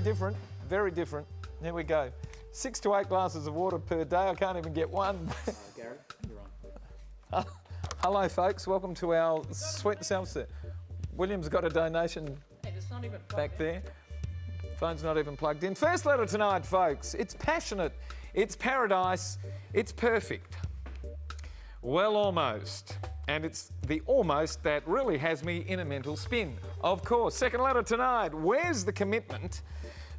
different, very different. Here we go. 6 to 8 glasses of water per day. I can't even get one. Gary, you're on. Hello, folks. Welcome to our Sweet and Sour set. William's got a donation It's not even back there. Phone's not even plugged in. First letter tonight, folks. It's passionate. It's paradise. It's perfect. Well, almost. And it's the almost that really has me in a mental spin. Of course. Second letter tonight. Where's the commitment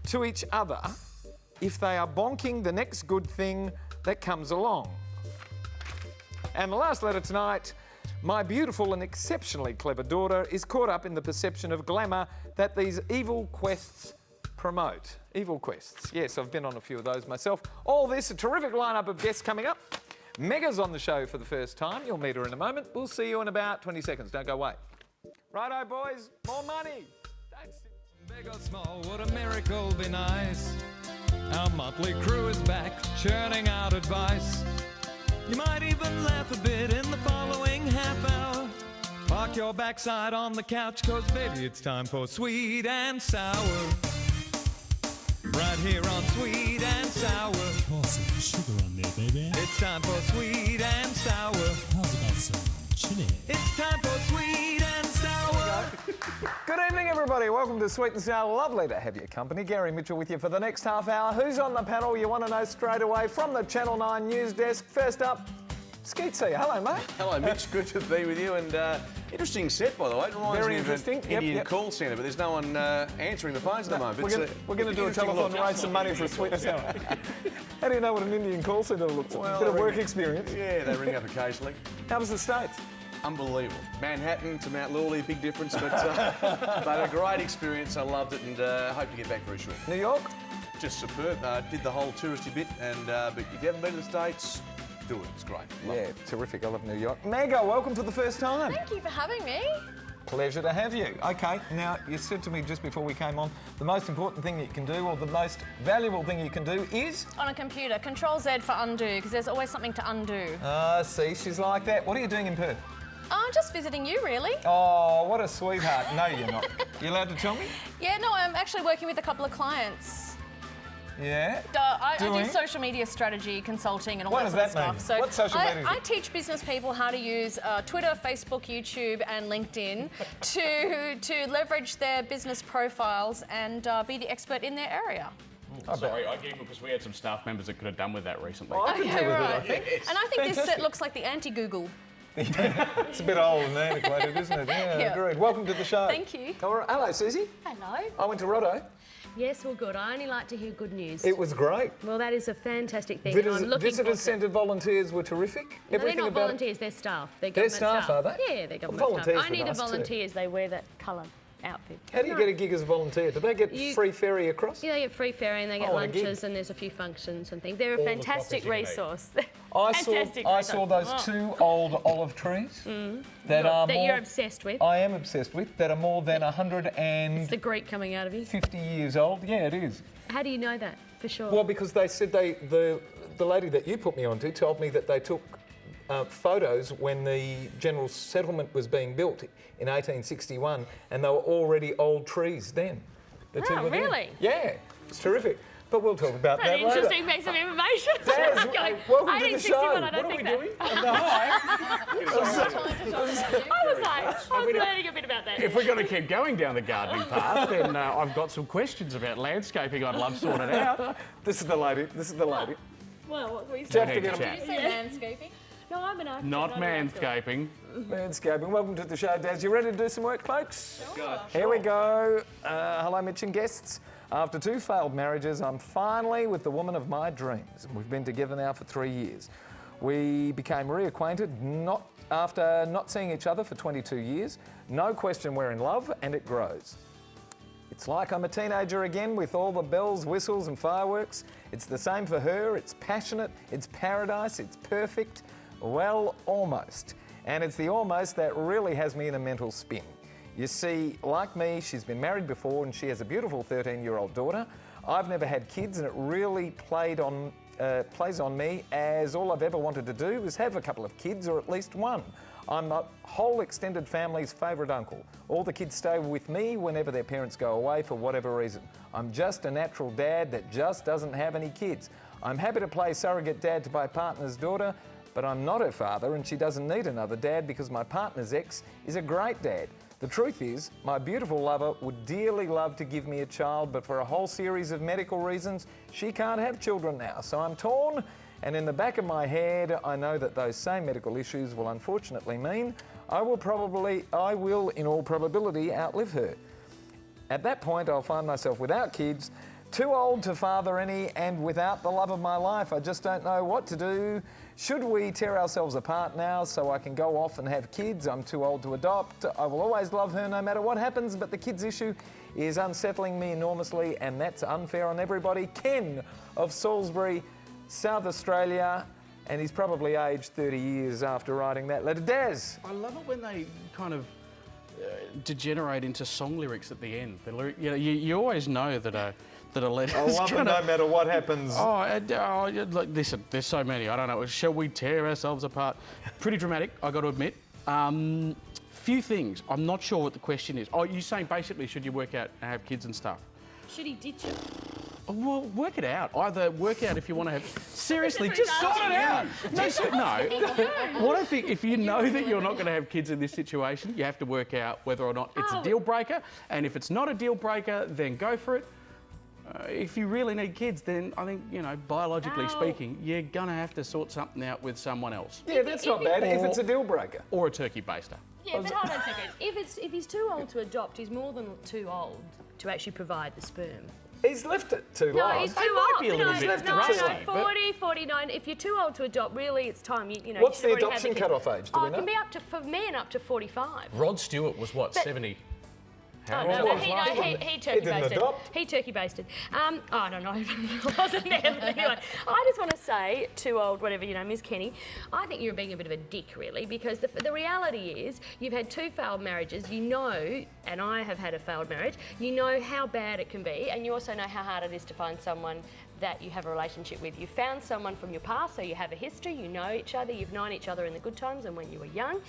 to each other if they are bonking the next good thing that comes along? And the last letter tonight. My beautiful and exceptionally clever daughter is caught up in the perception of glamour that these evil quests promote. Evil quests. Yes, I've been on a few of those myself. All this, a terrific lineup of guests coming up. Mega's on the show for the first time. You'll meet her in a moment. We'll see you in about 20 seconds. Don't go away. Righto, boys. More money. Big or small, would a miracle be nice? Our motley crew is back, churning out advice. You might even laugh a bit in the following half hour. Park your backside on the couch, cause baby, it's time for Sweet and Sour. Right here on Sweet and Sour. Pour some sugar on there, baby. It's time for Sweet and Sour. How's about some chili? It's time for Sweet and Sour. Good evening, everybody. Welcome to Sweet and Sour. Lovely to have your company. Gary Mitchell with you for the next half hour. Who's on the panel? You want to know straight away from the Channel 9 news desk. First up, Skeetsy. Hello, mate. Hello, Mitch. Good to be with you. And interesting set, by the way. It reminds Very me interesting. of an Indian call centre, but there's no one answering the phones at the moment. We're going to do a telethon and raise some money for a Sweet and Sour. How do you know what an Indian call centre looks like? Well, Bit of work experience. Yeah, they ring up occasionally. How was the States? Unbelievable. Manhattan to Mount Lawley, big difference, but a great experience. I loved it and hope to get back very shortly. New York? Just superb. Did the whole touristy bit, and but if you haven't been to the States, do it. It's great. Love it. Terrific. I love New York. Mega, welcome for the first time. Thank you for having me. Pleasure to have you. Okay, now you said to me just before we came on, the most important thing you can do, or the most valuable thing you can do is? On a computer, Control Z for undo, because there's always something to undo. See, she's like that. What are you doing in Perth? I'm just visiting you, really. Oh, what a sweetheart. No, you're not. You allowed to tell me? Yeah, no, I'm actually working with a couple of clients. Yeah? I do social media strategy consulting and all that sort of stuff. So what social media? I teach business people how to use Twitter, Facebook, YouTube and LinkedIn to leverage their business profiles and be the expert in their area. Sorry, I giggled because we had some staff members that could have done with that recently. Oh, I could do with it, I think. And I think this set looks like the anti-Google. It's a bit old and antiquated, isn't it? Yeah, agreed. Welcome to the show. Thank you. All right. Hello, Susie. Hello. I went to Roto. Yes, well, good. I only like to hear good news. It was great. Well, that is a fantastic thing. I'm looking Visitor-centred volunteers were terrific. No, they're not volunteers, they're staff. They're They're government staff, are they? Yeah, they're government volunteers staff. Only were the nice too. volunteers, they wear that colour outfit. How do you get a gig as a volunteer? Do they get free ferry across? Yeah, they get free ferry and they get Oh, what a lunches and there's a few functions and things. They're a the fantastic coffees you can resource. I saw those 2 old olive trees that are that more... you're obsessed with. I am obsessed with, that are more than 150 It's the Greek coming out of you. years old. Yeah, it is. How do you know that, for sure? Well, because they said the lady that you put me onto told me that they took photos when the general settlement was being built in 1861, and they were already old trees then. The two Oh, were there. really? Yeah, it's terrific. But we'll talk about that An later. interesting piece of information. Daz, welcome to the show. 1861, I don't What are think we that. doing? I was learning a bit about that. If we're going to keep going down the gardening path, then I've got some questions about landscaping I'd love sorted out. This is the lady. This is the lady. Well, what were you Do you saying? have to get Need to a Did you say landscaping? No, I'm an architect. Not I'm an architect. manscaping. Manscaping. Welcome to the show, Daz. You ready to do some work, folks? Sure. Here we go. Hello, Mitch and guests. After 2 failed marriages, I'm finally with the woman of my dreams. And we've been together now for 3 years. We became reacquainted after not seeing each other for 22 years. No question we're in love, and it grows. It's like I'm a teenager again with all the bells, whistles and fireworks. It's the same for her. It's passionate, it's paradise, it's perfect. Well, almost. And it's the almost that really has me in a mental spin. You see, like me, she's been married before and she has a beautiful 13-year-old daughter. I've never had kids and it really plays on me, as all I've ever wanted to do is have a couple of kids, or at least one. I'm the whole extended family's favourite uncle. All the kids stay with me whenever their parents go away for whatever reason. I'm just a natural dad that just doesn't have any kids. I'm happy to play surrogate dad to my partner's daughter, but I'm not her father and she doesn't need another dad because my partner's ex is a great dad. The truth is, my beautiful lover would dearly love to give me a child, but for a whole series of medical reasons, she can't have children now. So I'm torn, and in the back of my head, I know that those same medical issues will unfortunately mean I will in all probability outlive her. At that point, I'll find myself without kids, too old to father any, and without the love of my life. I just don't know what to do. Should we tear ourselves apart now so I can go off and have kids? I'm too old to adopt. I will always love her no matter what happens, but the kids issue is unsettling me enormously, and that's unfair on everybody. Ken of Salisbury, South Australia, and he's probably aged 30 years after writing that letter. Daz. I love it when they kind of degenerate into song lyrics at the end. The lyric, you always know that a letter. I love it no matter what happens. Look, listen, there's so many. I don't know. Shall we tear ourselves apart? Pretty dramatic, I got to admit. Few things. I'm not sure what the question is. Oh, you're saying basically, should you work out and have kids and stuff? Should he ditch it? Well, work it out. Either work out if you want to have... Seriously, just sort it out. No. What I think, if you know that you're not going to have kids in this situation, you have to work out whether or not it's a deal breaker. And if it's not a deal breaker, then go for it. If you really need kids, then I think, biologically speaking, you're going to have to sort something out with someone else. Yeah, that's not bad if it's a deal breaker. Or a turkey baster. Yeah, but hold on a second. If he's too old to adopt, he's more than too old to actually provide the sperm. He's left it too long. No, he's too might old. be a little bit rusty, but- 40, 49. If you're too old to adopt, really, it's time. You know. What's you the should already have adoption kid. cut-off age? Do we It know? can be up to, for men, up to 45. Rod Stewart was, what, 70? Oh, old no, was he last one? turkey basted. didn't adopt. He turkey basted. I don't know. I wasn't there. But anyway, I just want to say, too old, whatever, Ms. Kenny, I think you're being a bit of a dick, really, because the reality is you've had 2 failed marriages, and I have had a failed marriage, you know how bad it can be, and you also know how hard it is to find someone that you have a relationship with. You found someone from your past, so you have a history, you know each other, you've known each other in the good times and when you were young.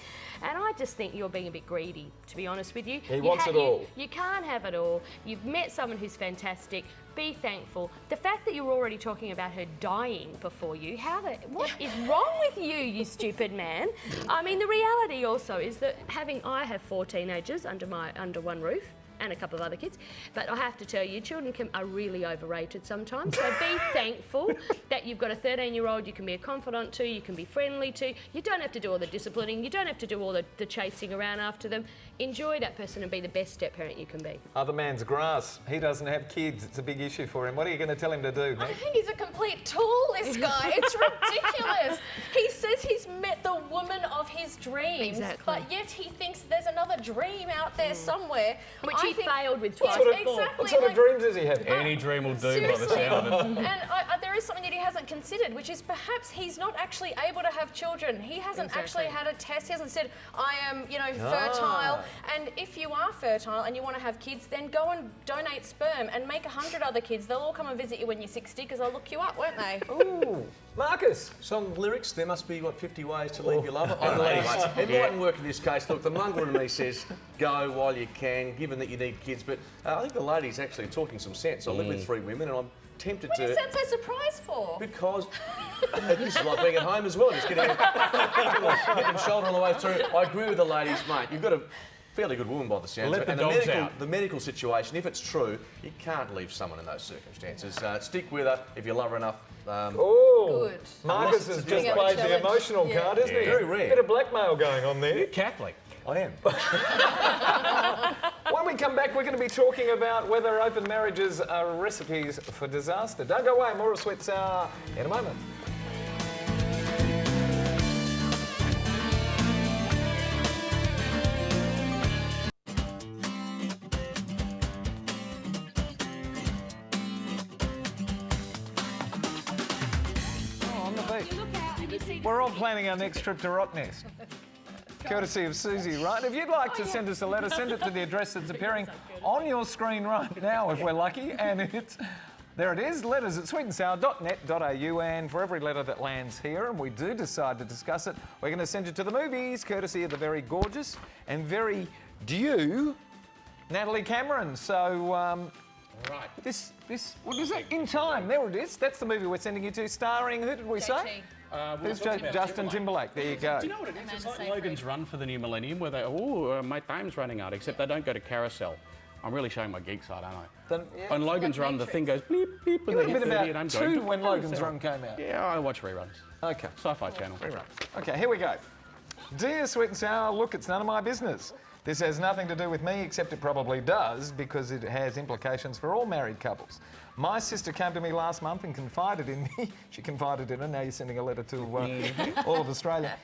And I just think you're being a bit greedy, to be honest with you. He wants it all. You can't have it all. You've met someone who's fantastic. Be thankful. The fact that you're already talking about her dying before you, what is wrong with you, you stupid man? I mean, the reality also is that I have 4 teenagers under one roof, and a couple of other kids. But I have to tell you, children are really overrated sometimes. So be thankful that you've got a 13-year-old you can be a confidant to, you can be friendly to. You don't have to do all the disciplining. You don't have to do all the chasing around after them. Enjoy that person and be the best step-parent you can be. Other man's grass. He doesn't have kids. It's a big issue for him. What are you going to tell him to do, I Nick? think he's a complete tool, this guy. It's ridiculous. He says he's met the woman of his dreams, Exactly. but yet he thinks there's another dream out there somewhere. Which I he think- failed with Yes, twice exactly. What sort of dreams does he have? Any dream will do by the Seriously. sound of it. And there is something that he hasn't considered, which is perhaps he's not actually able to have children. He hasn't actually had a test. He hasn't said, I am, fertile. And if you are fertile and you want to have kids, then go and donate sperm and make 100 other kids. They'll all come and visit you when you're 60 because they'll look you up, won't they? Ooh, Marcus. Song lyrics, there must be, 50 ways to leave your lover? I don't know, mate. It mightn't work in this case. Look, the mongrel in me says, go while you can, given that you need kids. But I think the lady's actually talking some sense. I live with 3 women and I'm tempted What do to... you sound so surprised for? Because this is like being at home as well, just getting a head and shoulder on the way through. I agree with the ladies, mate. You've got a fairly good woman by the sounds of it. Let the dogs out. The medical situation, if it's true, you can't leave someone in those circumstances. Stick with her if you love her enough. Oh, Good. Marcus has Doing just a played the challenge. emotional Yeah. card, isn't he? Very rare. Bit of blackmail going on there. Catholic. I am. When we come back, we're going to be talking about whether open marriages are recipes for disaster. Don't go away, more of Sweet Sour in a moment. Oh, on the beach. You look out and you see We're all planning our next trip to Rottnest. Courtesy of Susie, right? If you'd like to send us a letter, send it to the address that's appearing on your screen right now, if we're lucky, and it's There it is, letters at sweetandsour.net.au, and for every letter that lands here, and we do decide to discuss it, we're going to send you to the movies, courtesy of the very gorgeous and very due Natalie Cameron. So, Right. this, what is it? In Time, there it is. That's the movie we're sending you to, starring, who did we say? Who's Justin Timberlake? There you go. Do you know what it is? It's like Logan's Run for the new millennium, where my time's running out, except they don't go to carousel. I'm really showing my geek side, aren't I? On Logan's Run, the thing goes bleep, bleep, and You would they have hit been 30 and I'm about going 2 to when Logan's Run came out. Yeah, I watch reruns. Okay. Sci-Fi Channel. Reruns. Okay, here we go. Dear Sweet and Sour, look, it's none of my business. This has nothing to do with me, except it probably does, because it has implications for all married couples. My sister came to me last month and confided in me. She confided in her. Now you're sending a letter to all of Australia.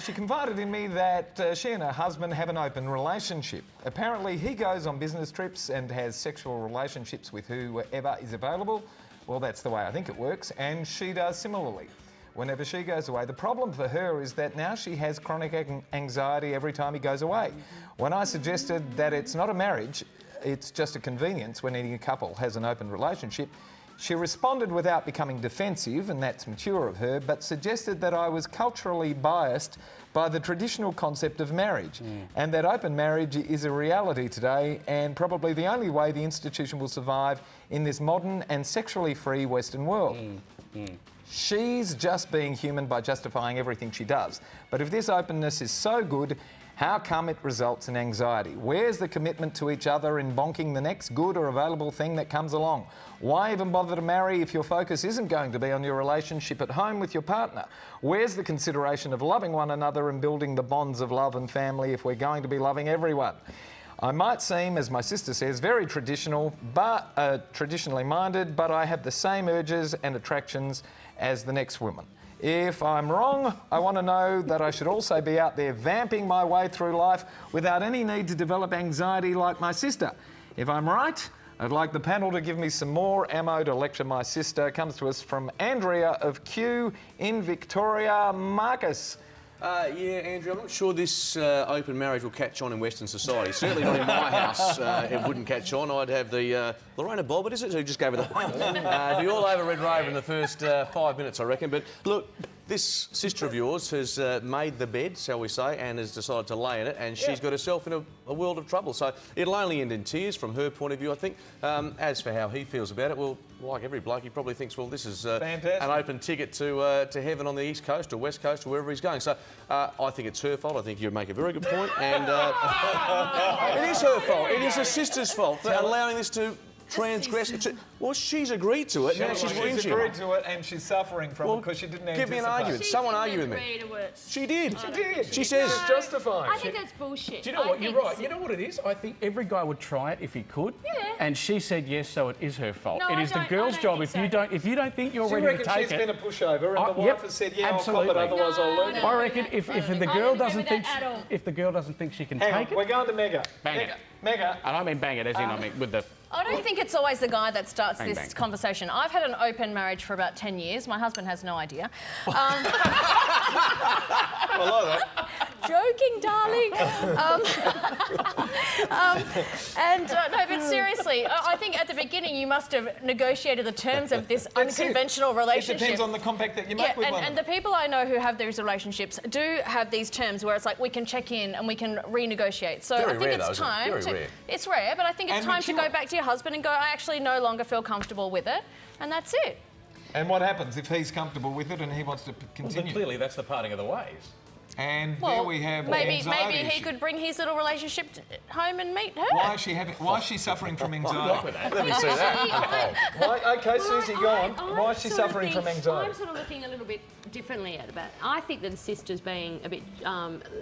She confided in me that she and her husband have an open relationship. Apparently, he goes on business trips and has sexual relationships with whoever is available. Well, that's the way I think it works, and she does similarly. Whenever she goes away, the problem for her is that now she has chronic anxiety every time he goes away. When I suggested that it's not a marriage, it's just a convenience when any couple has an open relationship, she responded without becoming defensive, and that's mature of her, but suggested that I was culturally biased by the traditional concept of marriage, and that open marriage is a reality today and probably the only way the institution will survive in this modern and sexually free Western world. She's just being human by justifying everything she does. But if this openness is so good, how come it results in anxiety? Where's the commitment to each other in bonking the next good or available thing that comes along? Why even bother to marry if your focus isn't going to be on your relationship at home with your partner? Where's the consideration of loving one another and building the bonds of love and family if we're going to be loving everyone? I might seem, as my sister says, very traditional, but traditionally minded, but I have the same urges and attractions as the next woman. If I'm wrong, I want to know that I should also be out there vamping my way through life without any need to develop anxiety like my sister. If I'm right, I'd like the panel to give me some more ammo to lecture my sister. Comes to us from Andrea of Kew in Victoria. Marcus. Yeah, Andrew, I'm not sure this open marriage will catch on in Western society. Certainly not in my house. It wouldn't catch on. I'd have the Lorena Bobbert, is it, who just gave her the be all over Red Raven in the first 5 minutes, I reckon. But look, this sister of yours has made the bed, shall we say, and has decided to lay in it, and she's got herself in a world of trouble. So it'll only end in tears from her point of view, I think. As for how he feels about it, well, like every bloke, he probably thinks, well, this is an open ticket to heaven on the East Coast or West Coast or wherever he's going. So I think it's her fault. I think you make a very good point. And it is her fault. It is her sister's fault for allowing this to transgress. Well, she's agreed to it. Now she's agreed to it, and she's suffering from it because she didn't anticipate. Give me an argument. Someone argue with me. She did. She did. She says it's justifying. I think that's bullshit. Do you know what? You're right. You know what it is? I think every guy would try it if he could. Yeah. And she said yes, so it is her fault. No, it is the girl's job. If you don't think you're ready to take she's been a pushover, and the wife has said, "Yeah, absolutely. I'll cop it, otherwise I'll leave." I reckon if the girl doesn't think she can take it, we're going to Mega. Bang it. Mega. And I mean bang it as in I mean with the. I don't think it's always the guy that starts Bang, this bang. conversation. I've had an open marriage for about 10 years. My husband has no idea. I like that. Joking, darling. No, but seriously, I think at the beginning you must have negotiated the terms of this unconventional relationship. It depends on the compact that you make with one. And the people I know who have these relationships do have these terms where it's like we can check in and we can renegotiate. So I think it's time. It's rare, but I think it's time to go back to your husband and go, I actually no longer feel comfortable with it, and that's it. And what happens if he's comfortable with it and he wants to continue? But clearly, that's the parting of the ways. And there we have maybe anxiety he could bring his little relationship home and meet her. Why is she suffering from anxiety? Let me see that. Okay, Susie, go on. Why is she suffering from anxiety? I'm sort of looking a little bit differently at it. I think that the sister's being a bit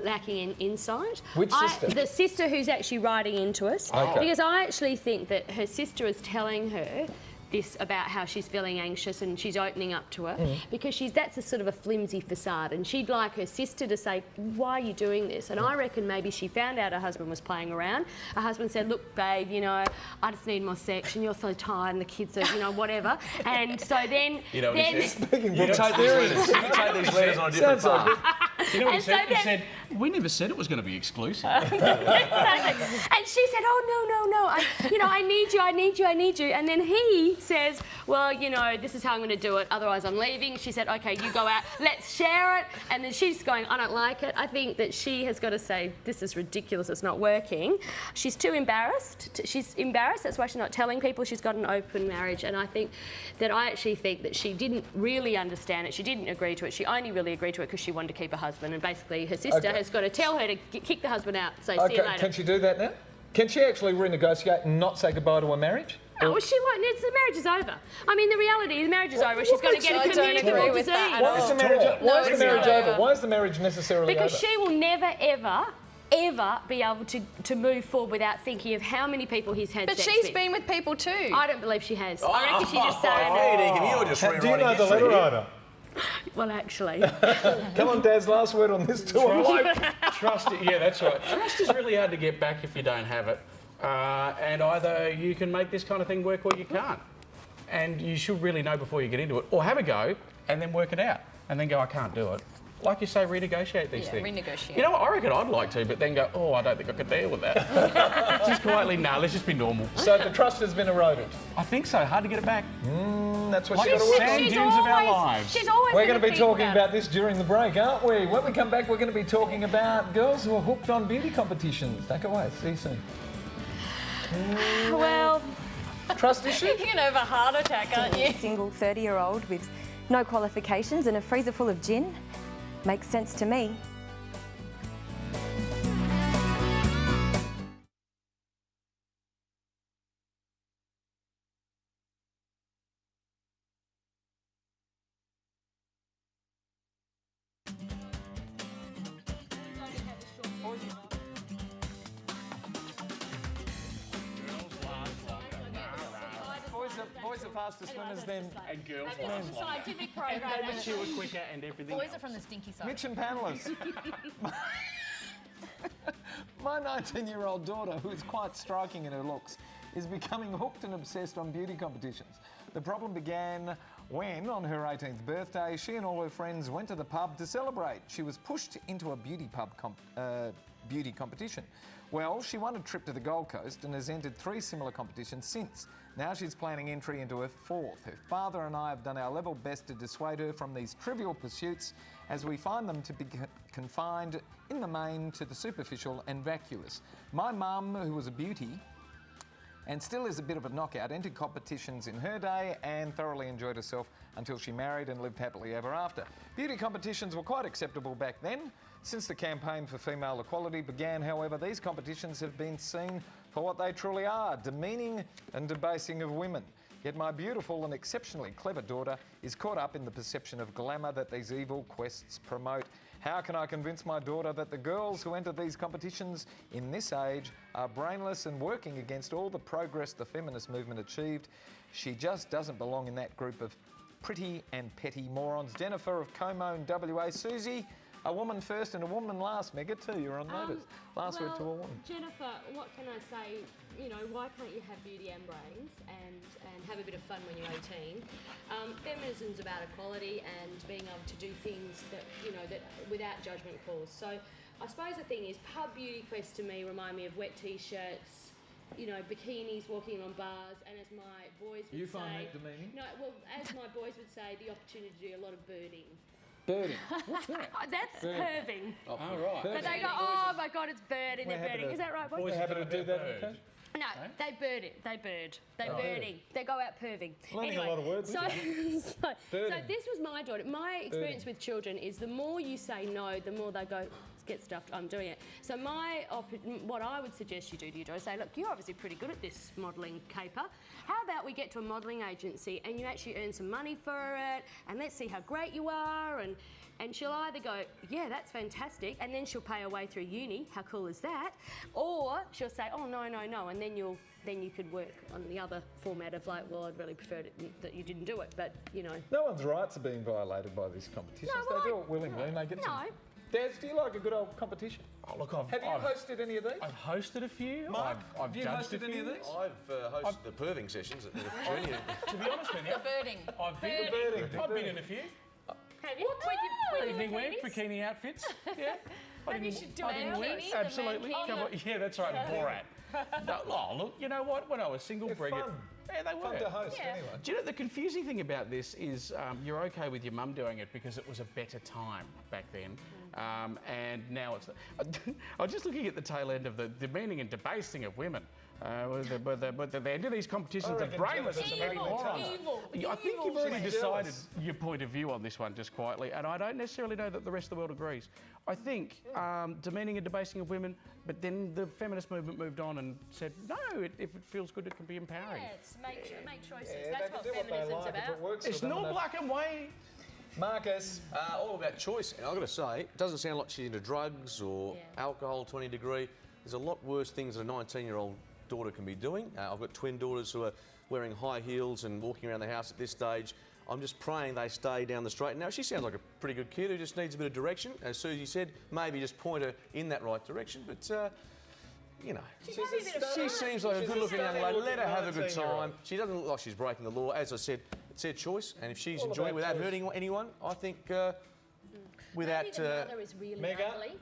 lacking in insight. Which sister? The sister who's actually writing into us. Okay. Because I actually think that her sister is telling her this about how she's feeling anxious and she's opening up to her because that's a sort of a flimsy facade, and she'd like her sister to say, why are you doing this? And I reckon maybe she found out her husband was playing around. Her husband said, look babe, you know, I just need more sex and you're so tired and the kids are, you know, whatever. And so then You know what he said? Speaking You take these letters on a different path. You know what he said? He said, We never said it was going to be exclusive. Exactly. And she said, oh, no, I need you. And then he says, well, this is how I'm going to do it, otherwise I'm leaving. She said, OK, you go out, let's share it. And then she's going, I don't like it. I think that she has got to say, this is ridiculous, it's not working. She's too embarrassed. She's embarrassed, that's why she's not telling people she's got an open marriage. And I actually think that she didn't really understand it. She didn't agree to it. She only really agreed to it because she wanted to keep her husband. And basically her sister has got to tell her to kick the husband out. So see you later. Can she do that now? Can she actually renegotiate and not say goodbye to a marriage? No, well, she won't. The marriage is over. I mean, the reality, the marriage is over. She's going to get a communicable disease. Why is the marriage over? Why is the marriage necessarily over? Because she will never, ever be able to move forward without thinking of how many people he's had sex with. But she's been with people too. I don't believe she has. I reckon she just saying it. You're just rewriting Do you know the letter writer? Well, actually. Come on, Dad's last word on this tour. Trust, yeah, that's right. Trust is really hard to get back if you don't have it. And either you can make this kind of thing work or you can't. And you should really know before you get into it. Or have a go and then work it out. And then go, I can't do it. Like you say, renegotiate these things. Renegotiate. You know what, I reckon I'd like to, but then go, oh, I don't think I could deal with that. Just quietly, let's just be normal. So the trust has been eroded? I think so. Hard to get it back. That's what Like she's got to work on. sand dunes of our lives. She's always We're going to be talking about this during the break, aren't we? When we come back, we're going to be talking about girls who are hooked on beauty competitions. Don't go away. See you soon. Well... Trust issue? You're going to have a heart attack, aren't you? Single 30-year-old with no qualifications and a freezer full of gin. Makes sense to me. Boys are faster swimmers than... And girls It's a scientific program. and they mature quicker and everything. Boys are from the stinky side. Mitch and panellists. My 19-year-old daughter, who is quite striking in her looks, is becoming hooked and obsessed on beauty competitions. The problem began when, on her 18th birthday, she and all her friends went to the pub to celebrate. She was pushed into a beauty competition. Well, she won a trip to the Gold Coast and has entered 3 similar competitions since. Now she's planning entry into her 4th. Her father and I have done our level best to dissuade her from these trivial pursuits, as we find them to be confined in the main to the superficial and vacuous. My mum, who was a beauty and still is a bit of a knockout, entered competitions in her day and thoroughly enjoyed herself until she married and lived happily ever after. Beauty competitions were quite acceptable back then. Since the campaign for female equality began, however, these competitions have been seen for what they truly are, demeaning and debasing of women. Yet my beautiful and exceptionally clever daughter is caught up in the perception of glamour that these evil quests promote. How can I convince my daughter that the girls who enter these competitions in this age are brainless and working against all the progress the feminist movement achieved? She just doesn't belong in that group of pretty and petty morons. Jennifer of Como in WA. Susie, a woman first and a woman last. Mega too, you're on notice. Last word to a woman. Jennifer, what can I say? Why can't you have beauty and brains and have a bit of fun when you're 18? Feminism's about equality and being able to do things that without judgment calls. So I suppose the thing is, pub beauty quests to me remind me of wet t-shirts, bikinis, walking on bars, and as my boys would say... You find that demeaning? No, well, as my boys would say, the opportunity to do a lot of birding. Birding? What's that? That's perving. Oh, right. But they go, oh my God, it's birding, they're birding. Is that right, boys? We're happy to do that on occasion. No, they bird it. They bird. They birding. They go out perving. Learning a lot of words. So Birding. this was my daughter. My experience with children is the more you say no, the more they go, get stuffed, I'm doing it. So what I would suggest you do to your daughter is say, look, you're obviously pretty good at this modelling caper. How about we get to a modelling agency and you actually earn some money for it, and let's see how great you are, and she'll either go, yeah, that's fantastic, and then she'll pay her way through uni, how cool is that? Or she'll say, oh, no, and then you could work on the other format of like, well, I'd really prefer that you didn't do it, but, No one's rights are being violated by these competitions. No, well, they do it willingly and they get some... No. Dads, do you like a good old competition? Oh, look, Have you hosted any of these? I've hosted a few. Mark, I've have you judged hosted any of these? I've hosted the perving sessions at the junior. To be honest with you, Birding. I've been in a few. Have you? Evening wear, bikini outfits. Yeah. Maybe you should do I it. didn't win. Mankini, the Absolutely. Mankini. Come on. Yeah, that's right. Borat. No, oh, look, you know what? When I was single, bring it. fun. Yeah, they were. Fun to host, Yeah. anyway. Do you know the confusing thing about this is you're okay with your mum doing it because it was a better time back then, and now it's. I was just looking at the tail end of the demeaning and debasing of women. But they do these competitions of reckon brainless and Jennifer's heavy a morons. Evil. I think you've already She's decided jealous. your point of view on this one just quietly, and I don't necessarily know that the rest of the world agrees. I think demeaning and debasing of women, but then the feminist movement moved on and said, no, if it feels good, it can be empowering. Yeah, it's make choices. Yeah, That's they what can do what they feminism's like if about. it works It's for them. not black and white. Marcus. All about choice. And I've got to say, it doesn't sound like she's into drugs or alcohol to any degree. There's a lot worse things that a 19-year-old daughter can be doing. I've got twin daughters who are wearing high heels and walking around the house at this stage. I'm just praying they stay down the straight. Now, she sounds like a pretty good kid who just needs a bit of direction. As Susie said, maybe just point her in that right direction. But, you know, she seems like a good-looking young lady. Let her have a good time. She doesn't look like she's breaking the law. As I said, it's her choice. And if she's enjoying it without hurting anyone, I think without... Maybe the mother is really Mega? ugly.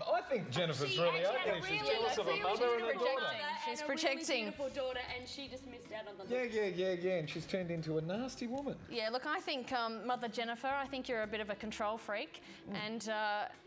I think Jennifer's really ugly. She's jealous of her mother and her daughter. She's and a projecting. really beautiful daughter, and she just missed out on the Yeah, and she's turned into a nasty woman. Yeah, look, I think Mother Jennifer, I think you're a bit of a control freak, and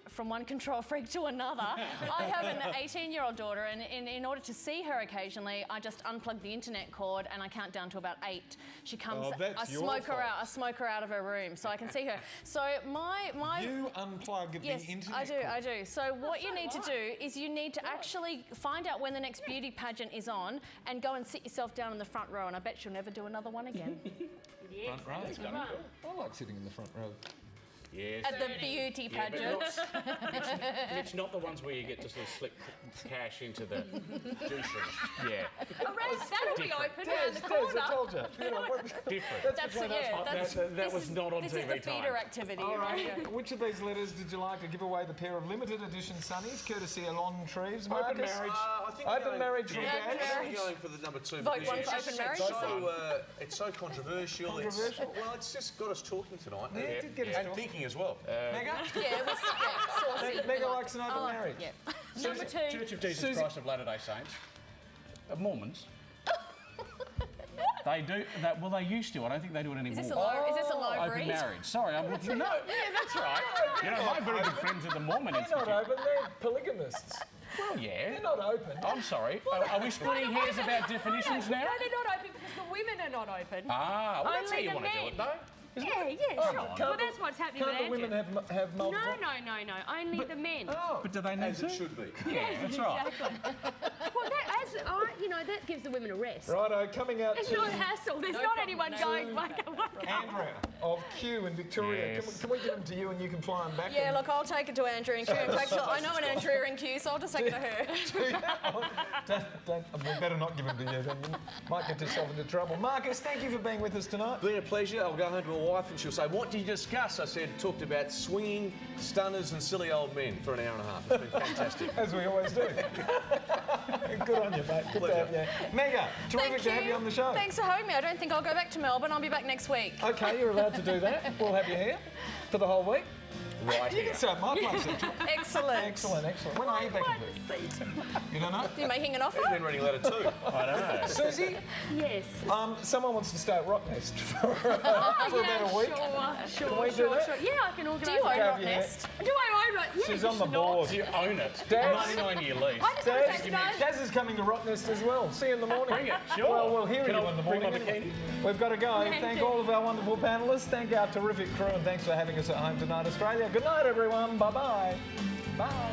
from one control freak to another, I have an 18-year-old daughter, and in order to see her occasionally, I just unplug the internet cord and I count down to about 8. She comes, Oh, that's I your smoke her fault. out. I smoke her out of her room so I can see her. So my You unplug Yes, the internet. I do. So what you need to do is you need to actually find out when the next beauty pageant is on and go and sit yourself down in the front row, and I bet she'll never do another one again. Yes, Front row, that's done. right. I like sitting in the front row. Yes. At the beauty Yeah, but pageant. It's not the ones where you get to sort of slip cash into the douches. Yeah. That'll be open around the Des, I corner. told you. You know, what- Different. That's That this was is- not on this TV is the time. feeder activity. All right here. right. Which of these letters did you like to give away the pair of limited edition sunnies, courtesy of Long Trees, Marcus? Open marriage. I think Open marriage from Yeah. Dad. I'm going for the number 2. Vote because one for it's open just marriage. It's so controversial. Controversial? Well, it's just got us talking tonight. Yeah, it did get us and talking. thinking as well. Mega? Yeah, it was saucy. Mega likes an open Oh, marriage. yeah. Number 2. Church of Jesus Susie- Christ of Latter-day Saints. Mormons. They do that. Well, they used to. I don't think they do it anymore. Is this a live Open read? marriage. Sorry, I'm looking. No, yeah, that's right. You know, my very good friends at the Mormon They're Institute. not open, they're polygamists. Well, yeah. They're not open. I'm sorry. Are we splitting hairs about definitions now? No, they're not open because the women are not open. Ah, well, that's how Only you the want to do men. it, though. Yeah, Oh, sure. can't Well, the- that's what's happening with Can't the Andrew. women have multiple? No. Only the men. Oh. But do they need As it to? should be. Yeah, that's right. Exactly. Well, that gives the women a rest. Righto, coming out There's to no hassle. There's not anyone going like Andrea of Kew in Victoria. Yes. Can we give them to you and you can fly them back? Yeah, look, I'll take it to Andrea in Kew. In fact, I know an Andrea in Kew, so I'll just take it to her. We better not give them to you, then you might get yourself into trouble. Marcus, thank you for being with us tonight. Been a pleasure. I'll go home to my wife and she'll say, "What did you discuss?" I said, "Talked about swinging, stunners and silly old men for an hour and a half." It's been fantastic. As we always do. Good on you, mate. Good to have you. Mega, terrific to have you on the show. Thanks for having me. I don't think I'll go back to Melbourne. I'll be back next week. Okay, you're allowed to do that. We'll have you here for the whole week. Right You here. can stay at my place. Excellent. Excellent. When are you back in Perth? You don't know? You making an offer? He's been reading letter 2. I know. Susie, Yes. someone wants to stay at Rock Nest for about a week. Sure. Can we do that? Yeah, I can organise Do you own that. Rock Nest? Do I own it? Yeah, She's you on the should not. board. You own it. Daz? 99-year lease. I just want to say Daz, no. Daz is coming to Rock Nest as well. See you in the morning. Bring it, sure. Well, we'll hear Can you I in the bring morning. my anyway. bikini? We've got to go. Thank Thank you. all of our wonderful panellists. Thank our terrific crew, and thanks for having us at home tonight, Australia. Good night, everyone. Bye-bye. Bye.